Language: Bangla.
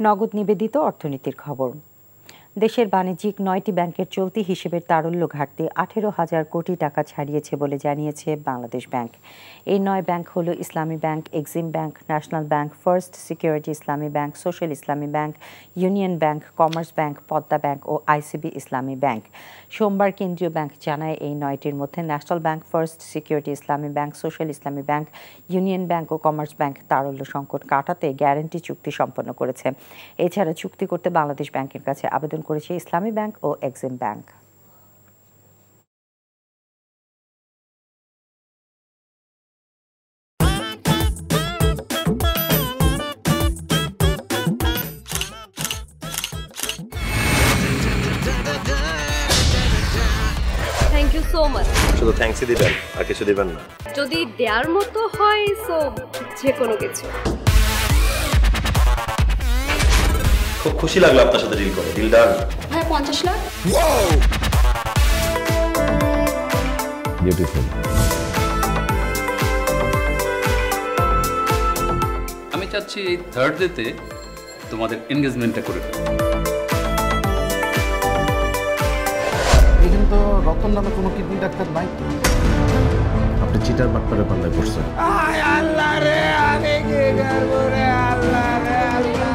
নগদ নিবেদিত অর্থনীতির খবর। দেশের বাণিজ্যিক ৯টি ব্যাংকের চলতি হিসেবের তারল্য ঘাটতি ১৮,০০০ কোটি টাকা ছাড়িয়েছে বলে জানিয়েছে বাংলাদেশ ব্যাংক। এই ৯ ব্যাংক হল Islami Bank, Exim Bank, National Bank, First Security Islami Bank, Social Islami Bank, Union Bank, Commerce Bank, Padma Bank ও আইসিবি ইসলামী ব্যাংক। সোমবার কেন্দ্রীয় ব্যাংক জানায়, এই ৯টির মধ্যে National Bank, First Security Islami Bank, Social Islami Bank, Union Bank ও কমার্স ব্যাংক তারল্য সংকট কাটাতে গ্যারান্টি চুক্তি সম্পন্ন করেছে। এছাড়া চুক্তি করতে বাংলাদেশ ব্যাংকের কাছে আবেদন করেছে ইসলামী ব্যাংক ও Exim bank. Thank you so much. শুধু থ্যাঙ্কসই দিবেন, আর কিছু দিবেন না? যদি দেওয়ার মতো হয় সো যে কোনো কিছু। খুব খুশি লাগলো আপনার সাথে ডিল করে। Deal done. হ্যাঁ, 50 লাখ। বিউটিফুল। আমি চাচ্ছি এই থার্ড ডেতে তোমাদের এনগেজমেন্টটা করে ফেলো। এখানে তো রতন নামে কোনো কিডনি ডাক্তার নাই। আপনি চিটার বাটপারে পাল্লায় পড়ছেন। আল্লাহ রে, আমি কি করব রে, আল্লাহ রে, আল্লাহ।